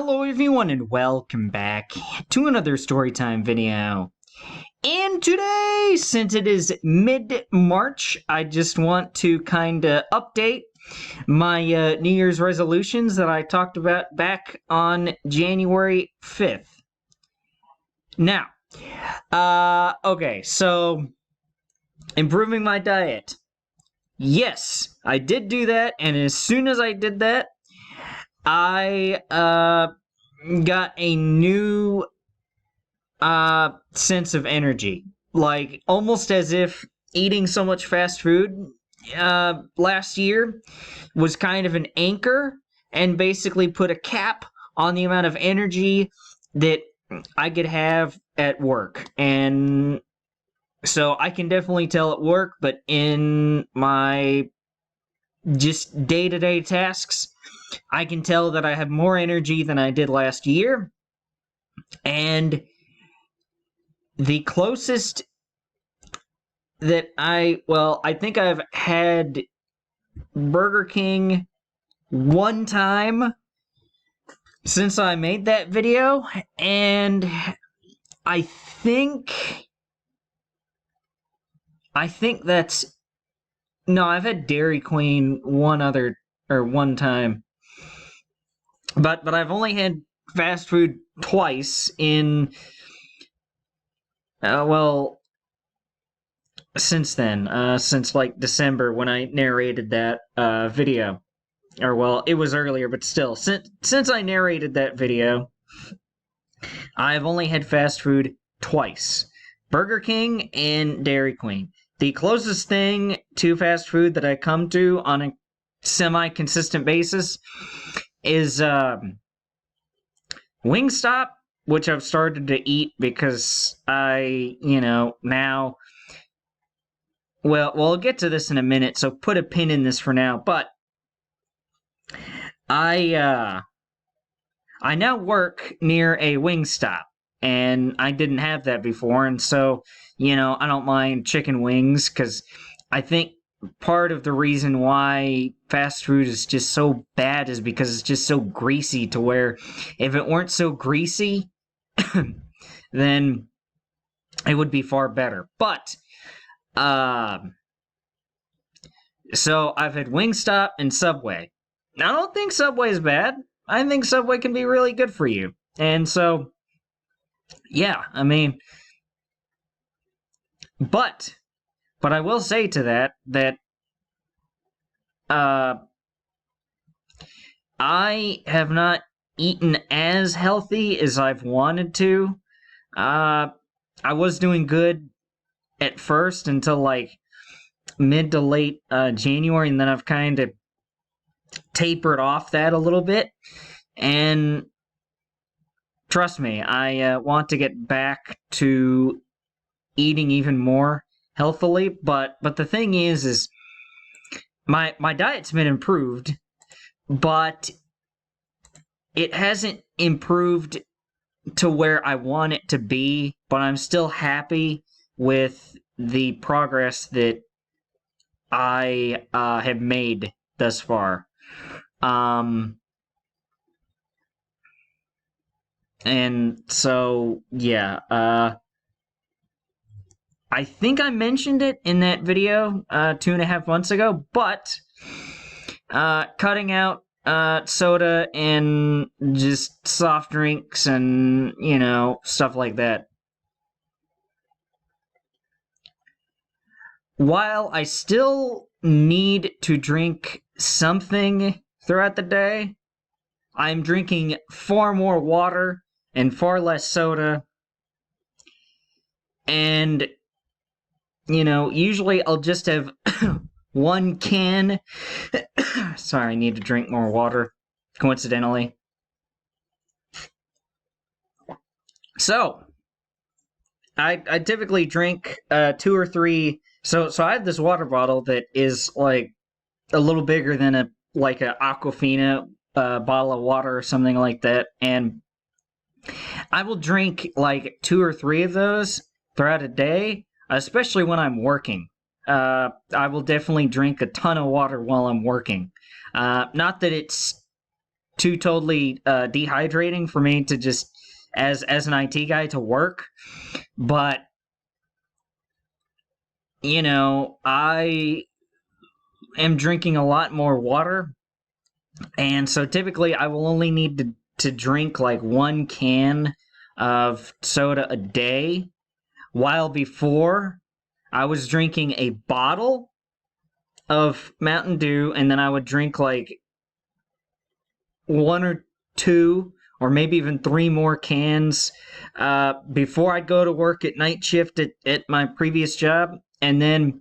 Hello everyone and welcome back to another Storytime video. And today, since it is mid-March, I just want to kinda update my New Year's resolutions that I talked about back on January 5th. Now, okay, so improving my diet. Yes, I did do that, and as soon as I did that, I got a new sense of energy. Like, almost as if eating so much fast food last year was kind of an anchor and basically put a cap on the amount of energy that I could have at work. And so I can definitely tell at work, but in my just day-to-day tasks, I can tell that I have more energy than I did last year. And the closest that I think I've had Burger King one time since I made that video, and I think that's, no, I've had Dairy Queen one time. But I've only had fast food twice in, since then, since like December when I narrated that video. Or well, it was earlier, but still, since I narrated that video, I've only had fast food twice. Burger King and Dairy Queen. The closest thing to fast food that I come to on a semi-consistent basis is Wingstop, which I've started to eat because I, now, well, I'll get to this in a minute, so put a pin in this for now, but I now work near a Wingstop, and I didn't have that before, and so, I don't mind chicken wings, because I think part of the reason why fast food is just so bad is because it's just so greasy, to where if it weren't so greasy, then it would be far better. But, so I've had Wingstop and Subway. I don't think Subway is bad. I think Subway can be really good for you. And so, yeah, I mean, but I will say to that I have not eaten as healthy as I've wanted to. I was doing good at first until like mid to late January, and then I've kind of tapered off that a little bit. And trust me, I want to get back to eating even more healthily. But the thing is my diet's been improved, but it hasn't improved to where I want it to be, but I'm still happy with the progress that I have made thus far. And so, yeah, I think I mentioned it in that video 2.5 months ago, but cutting out soda and just soft drinks and, stuff like that. While I still need to drink something throughout the day, I'm drinking far more water and far less soda. And, usually I'll just have one can. Sorry, I need to drink more water, coincidentally. So, I typically drink 2 or 3. So I have this water bottle that is like a little bigger than a Aquafina bottle of water or something like that, and I will drink like 2 or 3 of those throughout a day, especially when I'm working. I will definitely drink a ton of water while I'm working. Not that it's too totally dehydrating for me to just as an IT guy to work. But you know, I am drinking a lot more water, and so typically I will only need to drink like 1 can of soda a day, while before I was drinking a bottle of Mountain Dew, and then I would drink like 1 or 2 or maybe even 3 more cans before I'd go to work at night shift at my previous job. And then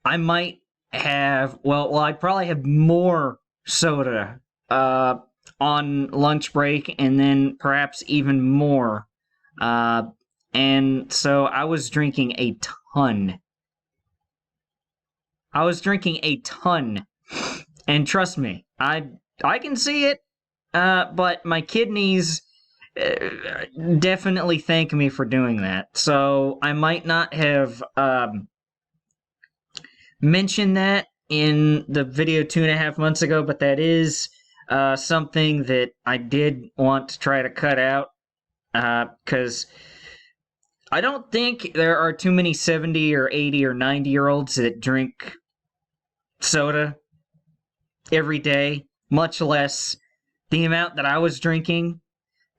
I might have, well, I'd probably have more soda on lunch break, and then perhaps even more. And so I was drinking a ton. I was drinking a ton. And trust me, I can see it, but my kidneys definitely thank me for doing that. So I might not have mentioned that in the video 2.5 months ago, but that is something that I did want to try to cut out, because I don't think there are too many 70 or 80 or 90-year-olds that drink soda every day, much less the amount that I was drinking,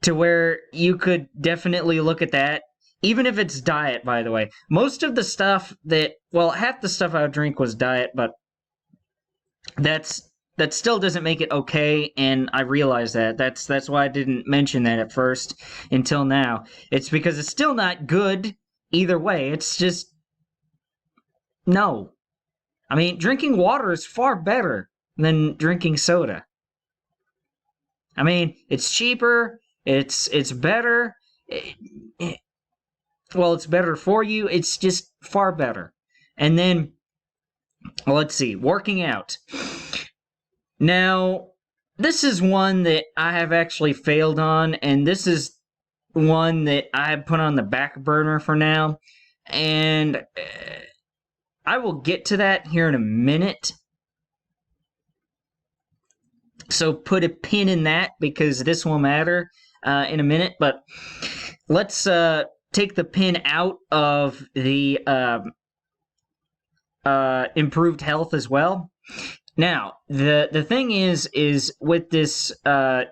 to where you could definitely look at that, even if it's diet, by the way. Most of the stuff that, well, half the stuff I would drink was diet, but that still doesn't make it okay, and I realize that. That's why I didn't mention that at first until now. It's because it's still not good either way. It's just, no. I mean, drinking water is far better than drinking soda. I mean, it's cheaper, it's better, well, it's better for you, it's just far better. And then, well, let's see, working out. Now, this is one that I have actually failed on, and this is one that I have put on the back burner for now, and I will get to that here in a minute. So put a pin in that, because this will matter in a minute. But let's take the pin out of the improved health as well. Now, the thing is with this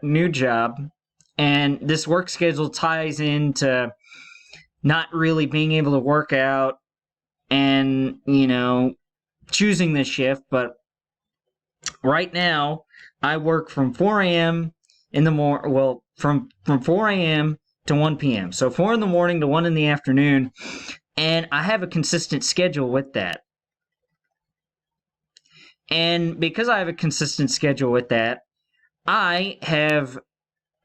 new job, and this work schedule ties into not really being able to work out and, you know, choosing this shift. But right now, I work from 4 a.m. in the morning, well, from 4 a.m. to 1 p.m. So 4 in the morning to 1 in the afternoon, and I have a consistent schedule with that. And because I have a consistent schedule with that, I have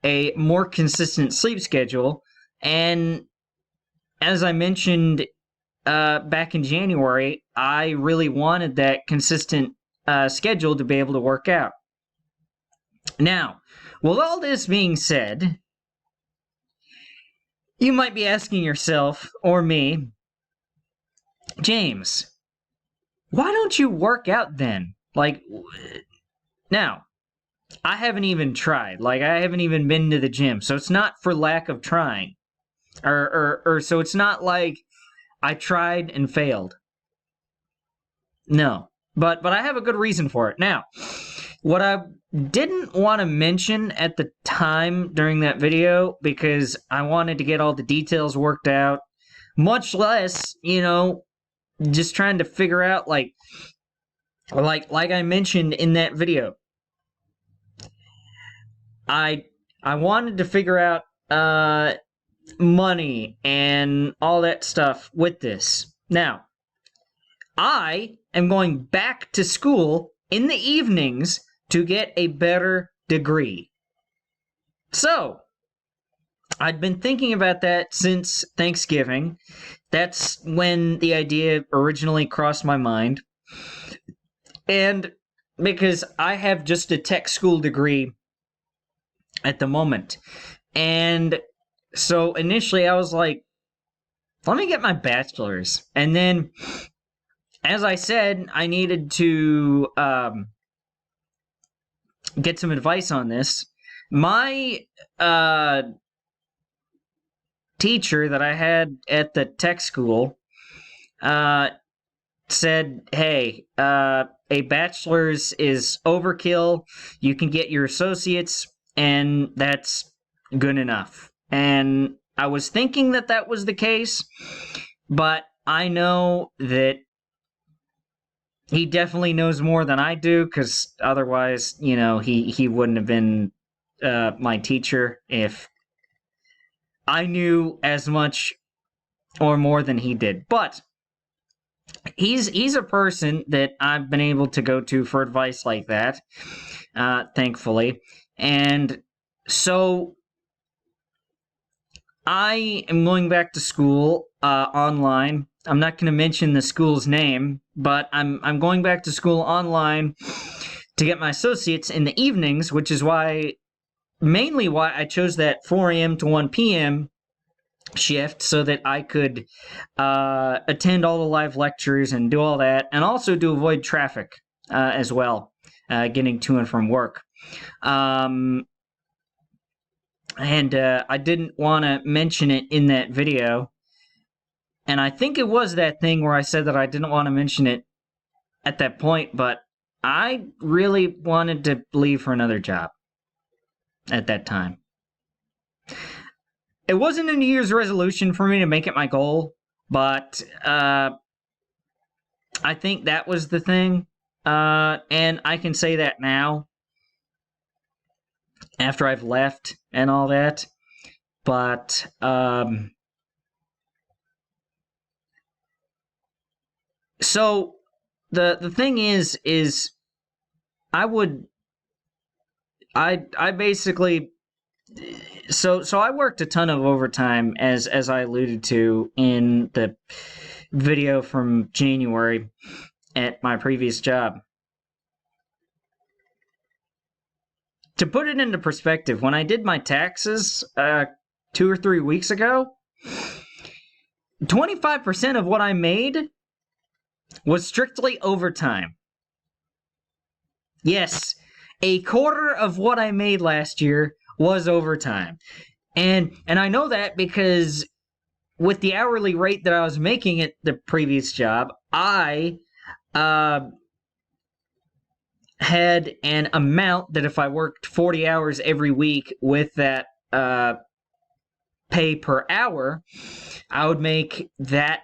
a more consistent sleep schedule. And as I mentioned back in January, I really wanted that consistent schedule to be able to work out. Now, with all this being said, you might be asking yourself, or me, James, why don't you work out then? Like, now, I haven't even tried. Like, I haven't even been to the gym, so it's not for lack of trying. Or so it's not like I tried and failed. No. But I have a good reason for it. Now, what I didn't want to mention at the time during that video, because I wanted to get all the details worked out, much less, you know, just trying to figure out, like I mentioned in that video, I wanted to figure out money and all that stuff with this. Now, I am going back to school in the evenings to get a better degree. So, I'd been thinking about that since Thanksgiving. That's when the idea originally crossed my mind. And because I have just a tech school degree at the moment. And so initially I was like, let me get my bachelor's. And then, as I said, I needed to get some advice on this. My teacher that I had at the tech school said, hey, a bachelor's is overkill. You can get your associates, and that's good enough. And I was thinking that that was the case, but I know that he definitely knows more than I do, because otherwise, he wouldn't have been my teacher if I knew as much or more than he did. But he's a person that I've been able to go to for advice like that, thankfully. And so I am going back to school online. I'm not going to mention the school's name, but I'm going back to school online to get my associates in the evenings, which is mainly why I chose that 4 a.m. to 1 p.m. shift, so that I could attend all the live lectures and do all that, and also to avoid traffic as well, getting to and from work. And I didn't want to mention it in that video, and I think it was that thing where I said that I didn't want to mention it at that point, but I really wanted to leave for another job at that time. It wasn't a New Year's resolution for me to make it my goal, but I think that was the thing. And I can say that now, after I've left and all that. But so the thing is I basically, so I worked a ton of overtime, as I alluded to in the video from January at my previous job. To put it into perspective, when I did my taxes 2 or 3 weeks ago, 25% of what I made was strictly overtime. Yes, a quarter of what I made last year was overtime. And I know that because with the hourly rate that I was making at the previous job, I had an amount that if I worked 40 hours every week with that pay per hour, I would make that,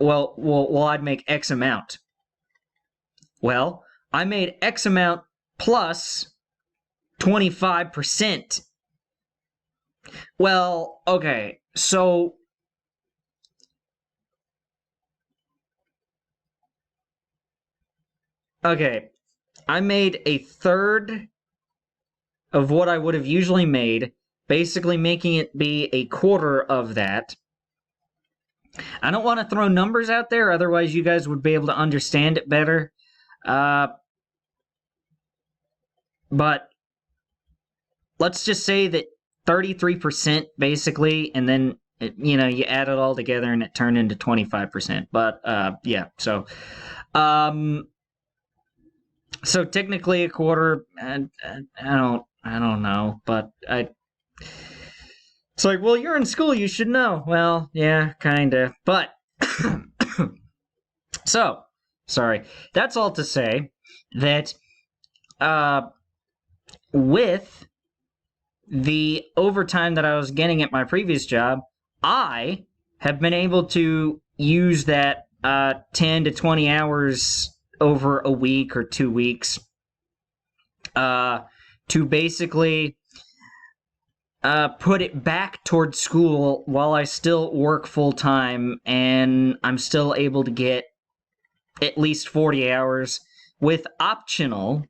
I'd make X amount. Well, I made X amount plus 25%. Well, okay, so I made a third of what I would have usually made, basically making it be a quarter of that. I don't want to throw numbers out there, otherwise you guys would be able to understand it better. But let's just say that 33% basically, and then you add it all together and it turned into 25%. But yeah, so so technically a quarter. I don't know, but it's like, well, you're in school, you should know. Well, yeah, kinda, but so sorry. That's all to say that with the overtime that I was getting at my previous job, I have been able to use that 10 to 20 hours over a week or 2 weeks to basically put it back towards school while I still work full time, and I'm still able to get at least 40 hours with optional,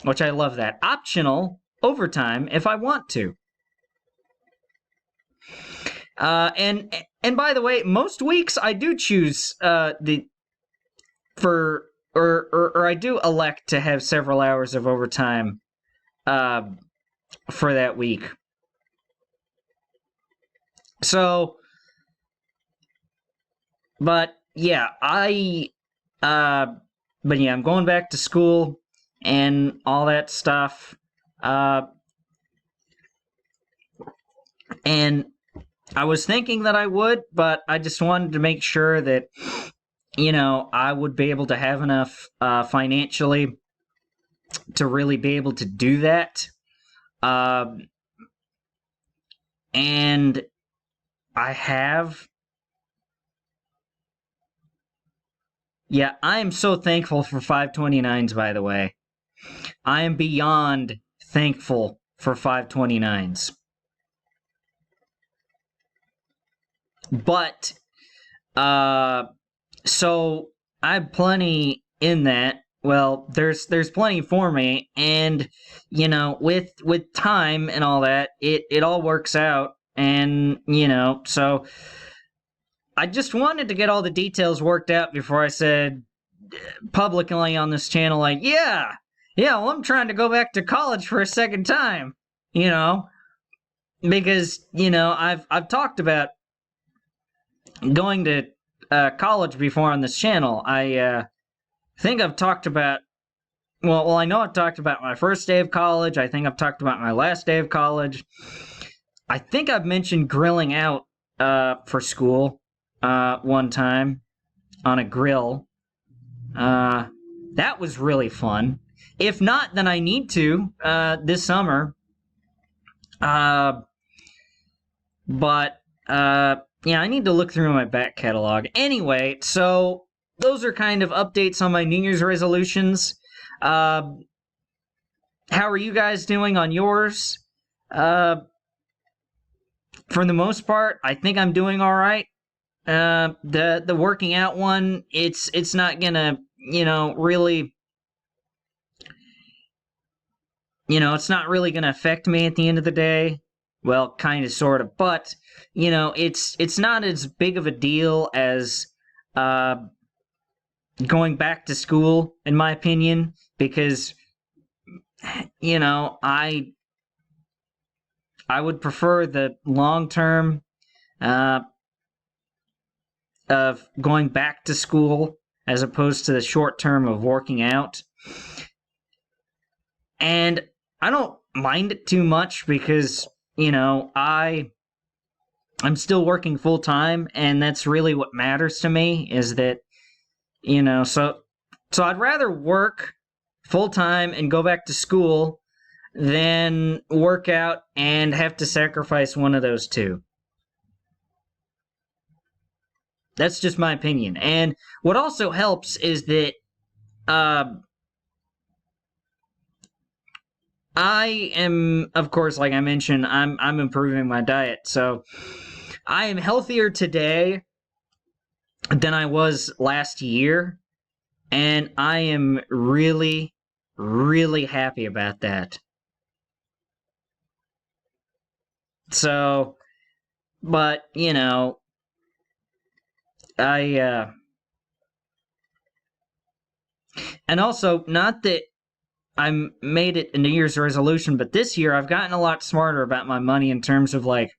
which I love that, optional overtime if I want to. And by the way, most weeks I do choose I do elect to have several hours of overtime for that week. So, but yeah, I'm going back to school and all that stuff. Uh, and I was thinking that I would, but I just wanted to make sure that, I would be able to have enough financially to really be able to do that. And I have. Yeah, I am so thankful for 529s, by the way. I am beyond thankful for 529s. But, so I have plenty in that. Well, there's plenty for me, and with time and all that, it all works out, and so I just wanted to get all the details worked out before I said publicly on this channel, like, yeah, well, I'm trying to go back to college for a second time, because I've talked about going to college before on this channel. I think I've talked about. Well, I know I've talked about my first day of college. I think I've talked about my last day of college. I think I've mentioned grilling out for school one time on a grill. That was really fun. If not, then I need to this summer. But yeah, I need to look through my back catalog. Anyway, so those are kind of updates on my New Year's resolutions. How are you guys doing on yours? For the most part, I think I'm doing all right. The working out one, it's not gonna, really, it's not really gonna affect me at the end of the day. Well, kind of, sort of, but it's not as big of a deal as going back to school, in my opinion, because I would prefer the long term of going back to school as opposed to the short term of working out. And I don't mind it too much because, I'm still working full time, and that's really what matters to me, is that, so I'd rather work full time and go back to school than work out and have to sacrifice one of those two. That's just my opinion. And what also helps is that I am, of course, like I mentioned, I'm improving my diet. So I am healthier today than I was last year, and I am really, really happy about that. So, but, I and also, not that I made it a New Year's resolution, but this year I've gotten a lot smarter about my money in terms of like,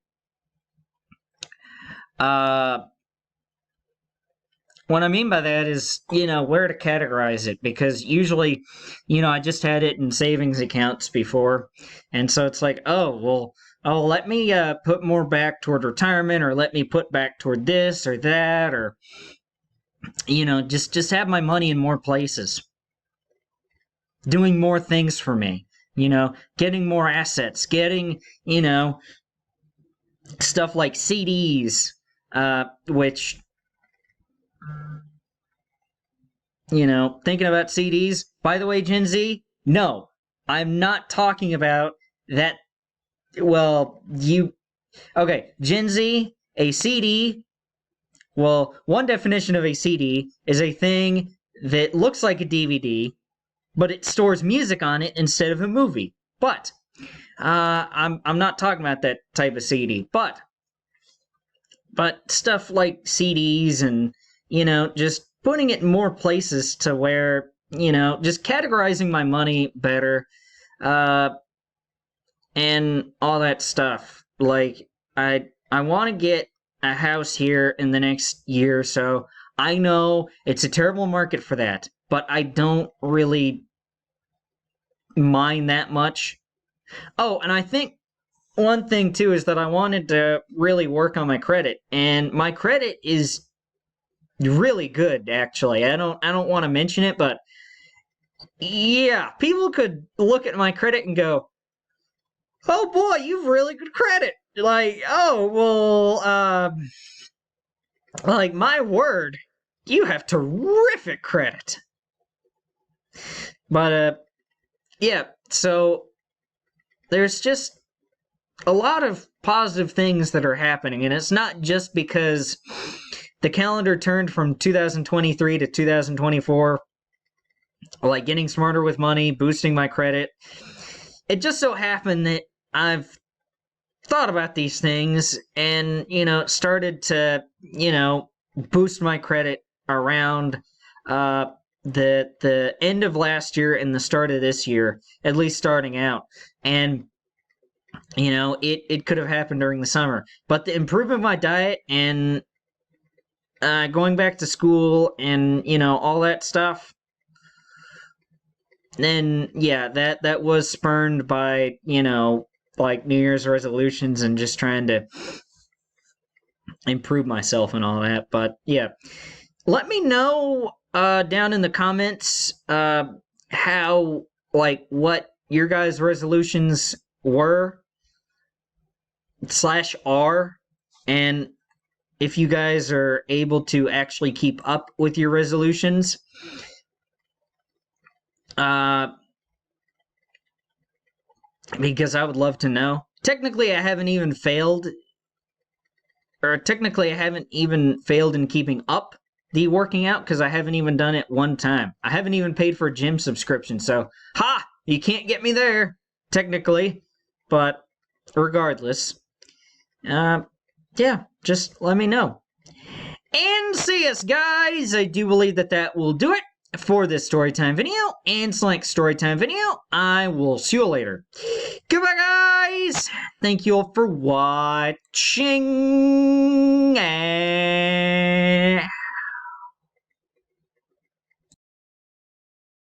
what I mean by that is, where to categorize it, because usually, I just had it in savings accounts before, and so it's like, let me put more back toward retirement, or let me put back toward this or that, or just have my money in more places, doing more things for me, getting more assets, getting, stuff like CDs, which, thinking about CDs. By the way, Gen Z, no, I'm not talking about that. Well, okay, Gen Z, a CD. Well, one definition of a CD is a thing that looks like a DVD, but it stores music on it instead of a movie. But I'm not talking about that type of CD. But stuff like CDs and just putting it in more places to where just categorizing my money better, and all that stuff. Like I want to get a house here in the next year or so. I know it's a terrible market for that, but I don't really mind that much Oh, and I think one thing too is that I wanted to really work on my credit, and my credit is really good actually. I don't want to mention it, but yeah, people could look at my credit and go, "Oh boy, you've really good credit." Like, "Oh, well, like my word, you have terrific credit." But yeah, so there's just a lot of positive things that are happening, and it's not just because the calendar turned from 2023 to 2024, like getting smarter with money, boosting my credit. It just so happened that I've thought about these things and, started to, boost my credit around uh, the end of last year and the start of this year, at least starting out. And it could have happened during the summer, but the improvement of my diet and going back to school and all that stuff, then yeah, that was spurned by like New Year's resolutions and just trying to improve myself and all that. But yeah, let me know down in the comments how, like, what your guys' resolutions were slash are, and if you guys are able to actually keep up with your resolutions. Because I would love to know. Technically, I haven't even failed in keeping up the working out because I haven't even done it one time. I haven't even paid for a gym subscription, so you can't get me there technically. But regardless, yeah, just let me know. And see us, guys. I do believe that will do it for this storytime video. And Slank storytime video. I will see you later. Goodbye, guys. Thank you all for watching.